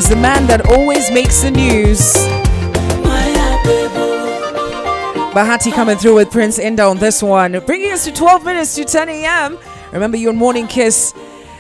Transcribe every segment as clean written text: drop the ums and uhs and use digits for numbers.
is the man that always makes the news. Bahati coming through with Prince Inda on this one, bringing us to 12 minutes to 10 a.m. Remember your morning kiss.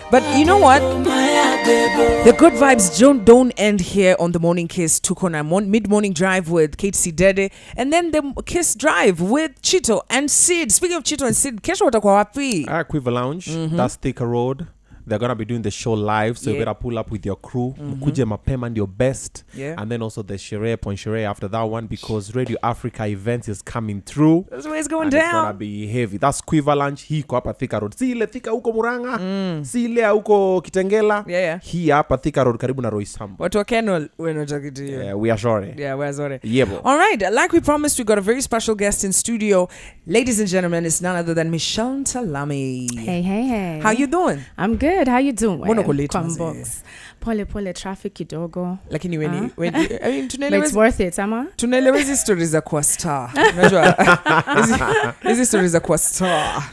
But you know what? The good vibes don't end here on the morning kiss. Took on a mid-morning drive with Kate Sidede, and then the kiss drive with Chito and Sid. Speaking of Chito and Sid, kesho watakuwa wapi? Quiver Lounge, that's Thika Road. They're going to be doing the show live, so you better pull up with your crew. Kuje mapema and your best. And then also the Shere Ponchire after that one, because Radio Africa events is coming through. That's where it's going and down. It's going to be heavy. That's Quiver Lounge. Hii kwa hapa Thika Road. Si ile Thika huko Muranga. Si ile huko Kitengela. Hii hapa Thika Road karibu na Roysambu. Watu wa Kenol, we're not talking to you. Yeah, we are sorry. Yeah, we're sorry. Yeah, bro. All right, like we promised, we got a very special guest in studio. Ladies and gentlemen, it's none other than Michelle Ntalami. Hey. How you doing? I'm good. How you doing? Box. Pole traffic kidogo. Lakini when it's worth it, ama? Tunaelewa hizi stories za kwa star. Unajua? Hizi stories za kwa star.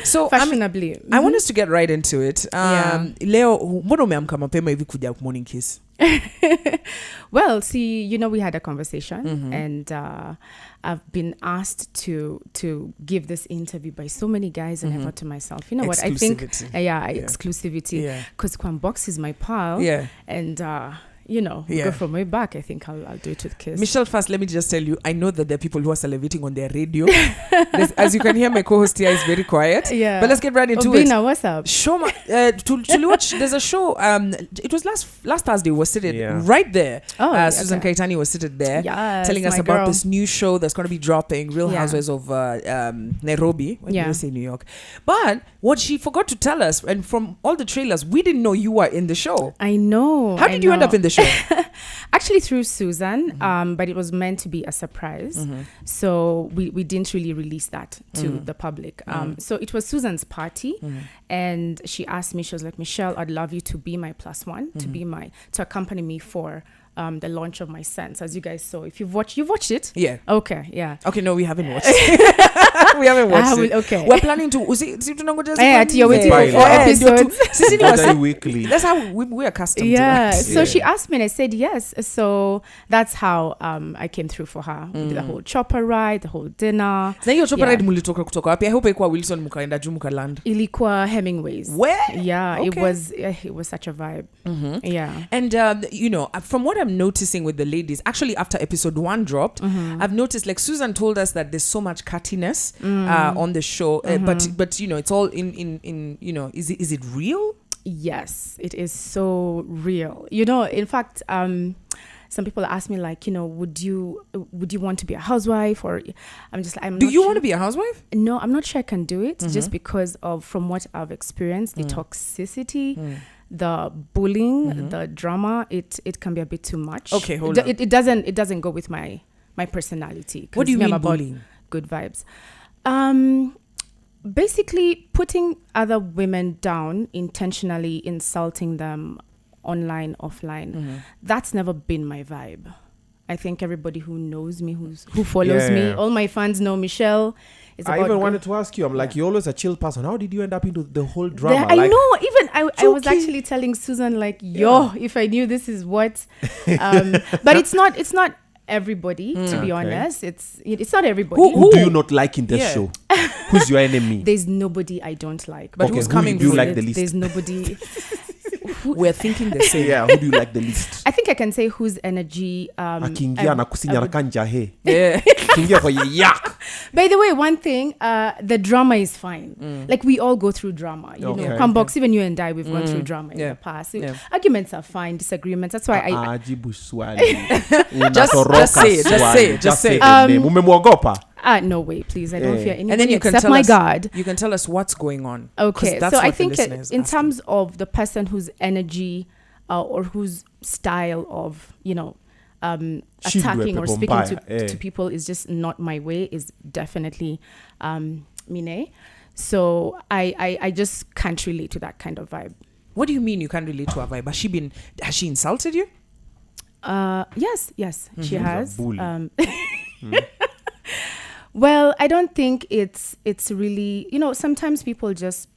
So fashionably. I want us to get right into it. Leo mbona umeamka mapema hivi kuja morning kiss? Well, see, you know, we had a conversation and I've been asked to give this interview by so many guys, and I thought to myself, you know what, I think exclusivity, because Kwambox is my pal, and you know, go from way back. I think I'll do it with Kiss. Michelle, first, let me just tell you, I know that there are people who are salivating on their radio. As you can hear, my co-host here is very quiet. Yeah. But let's get right into Obina, it. What's up? Show to watch. There's a show. It was last Thursday. Was seated right there. Susan Kaitani was seated there, telling us about this new show that's going to be dropping. Real Housewives of Nairobi. When did I say New York? But what she forgot to tell us, and from all the trailers, we didn't know you were in the show. I know. How did you end up in the show? Actually through Susan, but it was meant to be a surprise. So we didn't really release that to the public. So it was Susan's party, and she asked me, she was like, Michelle, I'd love you to be my plus one, to accompany me for the launch of my Sense. As you guys saw, if you've watched it? Yeah. Okay, yeah. Okay, no, we haven't watched we haven't watched it. Okay. We're planning to you're waiting for 4 episodes. Weekly. That's how we're accustomed to that. So she asked me and I said yes. So that's how I came through for her. We did the whole chopper ride, the whole dinner. Na hiyo chopper ride mulitoka kutoka wapi? I hope ilikuwa Wilson mkaenda juu mkaland. Ilikuwa Hemingway's. Where? Yeah, okay. It was such a vibe. Yeah. And you know, from what I'm noticing with the ladies, actually after episode 1 dropped, I've noticed, like Susan told us that there's so much cattiness on the show, but you know, it's all in you know, is it real? Yes, it is so real. You know, in fact, some people ask me, like, you know, would you want to be a housewife? Or do you want to be a housewife? No, I'm not sure I can do it, just because of, from what I've experienced, the toxicity, the bullying, the drama. It can be a bit too much. Okay, hold on. It doesn't go with my personality. What do you mean bullying? Good vibes. Basically putting other women down, intentionally insulting them online, offline. That's never been my vibe. I think everybody who knows me, who follows me, all my fans know Michelle. I even wanted to ask you, I'm like, you're always a chill person. How did you end up into the whole drama? I know. Even I was actually telling Susan, like, if I knew this is what. But it's not everybody, to be honest. It's not everybody. Who do you not like in this show? Who's your enemy? There's nobody I don't like. But who's coming? Who do you like the least? There's nobody. We're thinking the same. Yeah, who do you like the least? I think I can say whose energy. Akiingia na kusinya na kanja he. Yeah. Akiingia kwa yak. By the way, one thing, the drama is fine. Like, we all go through drama. You know, Kwambox, even you and I, we've gone through drama in the past. Arguments are fine, disagreements. That's why just say it. Umemwogopa? No way, please. I don't fear anything, and then you can except tell my us, God. You can tell us what's going on. Okay, so I think in terms of the person whose energy or whose style of, you know, attacking or speaking to people is just not my way, is definitely Minne. So I just can't relate to that kind of vibe. What do you mean you can't relate to her vibe? Has she insulted you? Yes, she has. Well, I don't think it's really, you know, sometimes people just,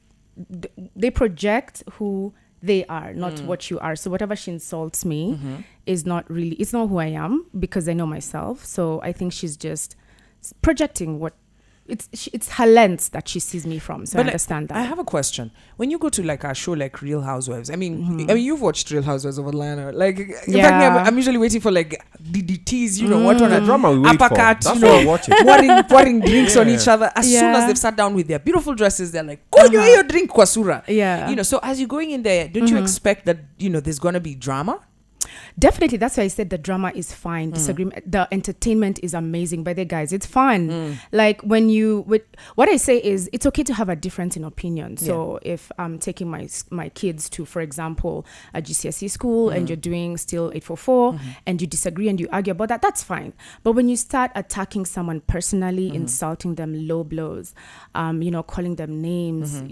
they project who they are, not what you are. So whatever she insults me is not really, it's not who I am, because I know myself. So I think she's just projecting what it's her lens that she sees me from. So I understand that. I have a question. When you go to like a show like Real Housewives, I mean, you've watched Real Housewives of Atlanta. Like, in fact, I'm usually waiting for like DDTs, you know, what on a drama we wait uppercut, for. you That's know, pouring drinks on each other. As soon as they've sat down with their beautiful dresses, they're like, "Go your drink, Kwasura." Yeah. You know, so as you're going in there, don't you expect that, you know, there's gonna be drama? Definitely. That's why I said the drama is fine. Disagreement, the entertainment is amazing. By the guys, it's fun. Like what I say is it's okay to have a difference in opinion. So if I'm taking my kids to, for example, a GCSE school and you're doing still 844 and you disagree and you argue about that, that's fine. But when you start attacking someone personally, insulting them, low blows, you know, calling them names,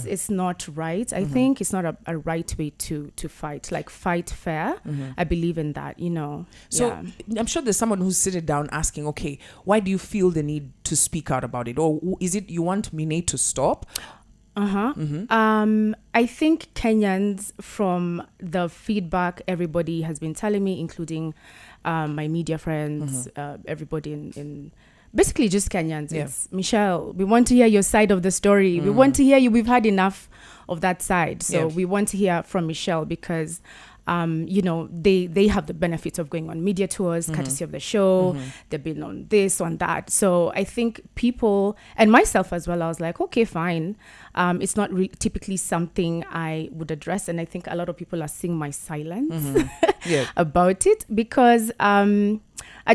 it's not right. I think it's not a right way to fight. Like, fight fair. I believe in that, you know. So I'm sure there's someone who's sitting down asking, okay, why do you feel the need to speak out about it? Or is it you want Minne to stop? I think Kenyans, from the feedback everybody has been telling me, including my media friends, everybody in basically just Kenyans. It's, Michelle, we want to hear your side of the story. We want to hear you. We've had enough of that side. So we want to hear from Michelle, because you know, they have the benefits of going on media tours, courtesy of the show. They've been on this, on that. So I think people, and myself as well, I was like, okay, fine. It's not typically something I would address. And I think a lot of people are seeing my silence about it, because I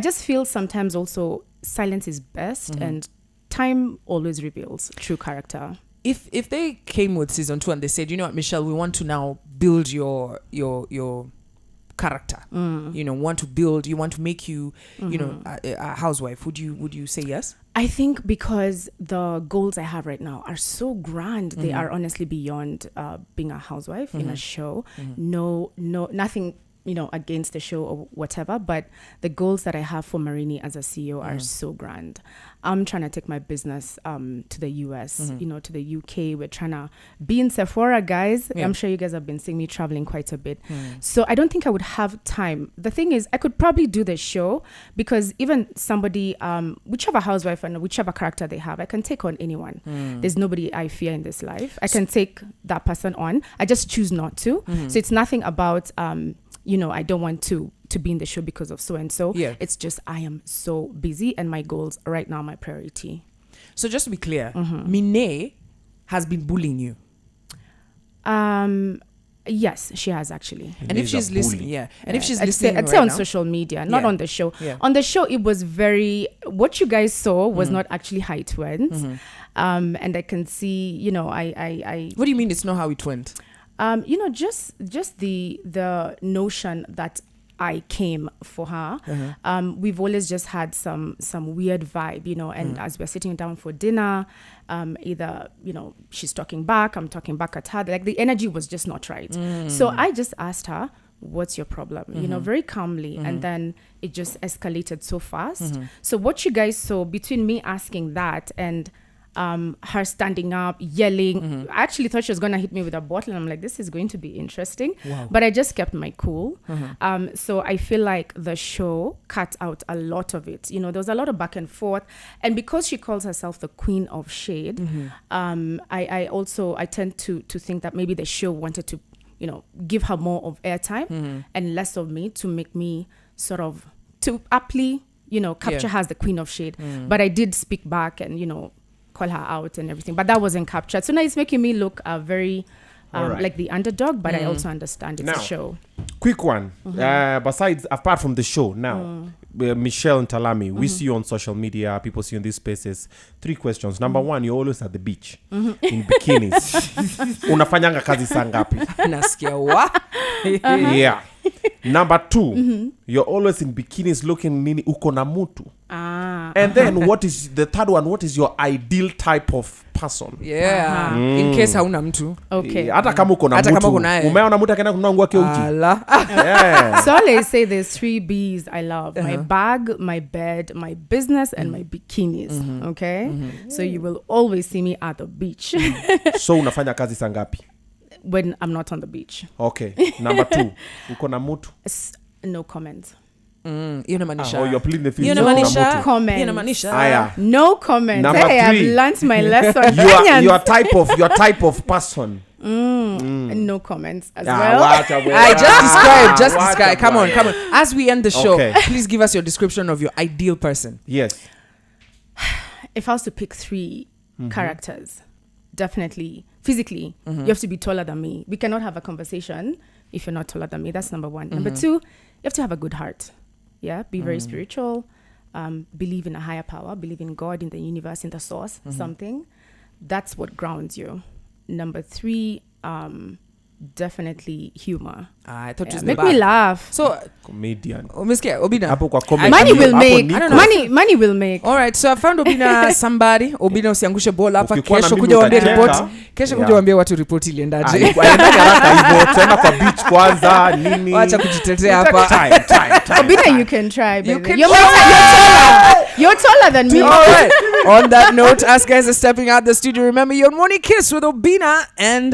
just feel sometimes also silence is best, and time always reveals true character. If they came with season 2 and they said, you know what, Michelle, we want to now build your character, you know, you want to make you, you know, a housewife, would you say yes? I think because the goals I have right now are so grand, they are honestly beyond being a housewife in a show. No, nothing, you know, against the show or whatever, but the goals that I have for Marini as a CEO are so grand. I'm trying to take my business to the US, you know, to the UK. We're trying to be in Sephora, guys. I'm sure you guys have been seeing me traveling quite a bit. So I don't think I would have time. The thing is, I could probably do the show, because even somebody, whichever housewife and whichever character they have, I can take on anyone. There's nobody I fear in this life. I can take that person on. I just choose not to. So it's nothing about, you know, I don't want to be in the show because of so and so. It's just I am so busy, and my goals right now, my priority. So just to be clear, Minne has been bullying you. Yes, she has actually. And if she's listening, and if she's listening, I'd say on social media, not on the show. On the show, it was very, what you guys saw was not actually how it went. And I can see, you know, I What do you mean it's not how it went? You know, just the notion that I came for her. We've always just had some weird vibe, you know, and as we're sitting down for dinner, either, you know, she's talking back, I'm talking back at her. Like, the energy was just not right. So I just asked her, what's your problem? You know, very calmly. And then it just escalated so fast. So what you guys saw between me asking that and her standing up, yelling. I actually thought she was going to hit me with a bottle. And I'm like, this is going to be interesting. But I just kept my cool. So I feel like the show cut out a lot of it. You know, there was a lot of back and forth. And because she calls herself the Queen of Shade, I tend to think that maybe the show wanted to, you know, give her more of airtime and less of me, to make me sort of, to aptly, you know, capture her as the Queen of Shade. But I did speak back and, you know, call her out and everything, but that wasn't captured. So now it's making me look very like the underdog, but I also understand it's a show. Quick one. Besides, apart from the show now, Michelle Ntalami, we see you on social media, people see you in these spaces. 3 questions. Number 1, you're always at the beach in bikinis. Unafanyanga kazi saa ngapi? Nasikia wa? Yeah. Number 2, you're always in bikinis looking nini uko na mutu. And then what is the third one? What is your ideal type of person? In case hauna mtu. Okay. Hata kama uko na mtu. Umeona mtu akaenda kununua nguo yake uchi. So I say there's 3 B's I love. My bag, my bed, my business, and my bikinis. Okay? So you will always see me at the beach. So unafanya kazi saa ngapi? when I'm not on the beach. Okay. Number 2. Uko na mutu? No comment. You're pleading the fifth. No comment. No comment. Number 3. I've learnt my lesson. Your type of person. No comments as well. I just describe. Come on. As we end the show, please give us your description of your ideal person. Yes. If I was to pick 3 characters, definitely physically, you have to be taller than me. We cannot have a conversation if you're not taller than me. That's number 1. Number 2, you have to have a good heart. Yeah, be very spiritual. Believe in a higher power. Believe in God, in the universe, in the source, something. That's what grounds you. Number 3, definitely humor. I thought you make me laugh. So comedian. Obina. Money will make. I don't know. Money will make. All right, so I found Obina somebody. Obina usiangushe bola hapa. Kesho kuja waambie report. Kesho kuja waambie watu report iliendaje. Tena kwa beach kwanza nini. Acha kujitetea hapa. Time. Obina, you can try. You're taller than me. All right. On that note, us guys are stepping out the studio. Remember, your morning kiss with Obina and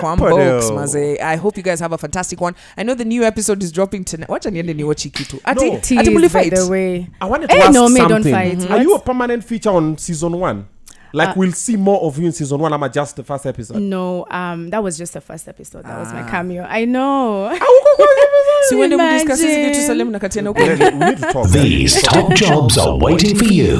Kwambokes, Maze. I hope you guys have a fantastic one. I know the new episode is dropping tonight. Watch and ni watch kitu. By the way. I wanted to ask something. Don't fight. Are you a permanent feature on season 1? Like we'll see more of you in season 1. I'm just the first episode. No, that was just the first episode. That was my cameo. I know. So when we discuss this, we need to talk. These top jobs are waiting for you.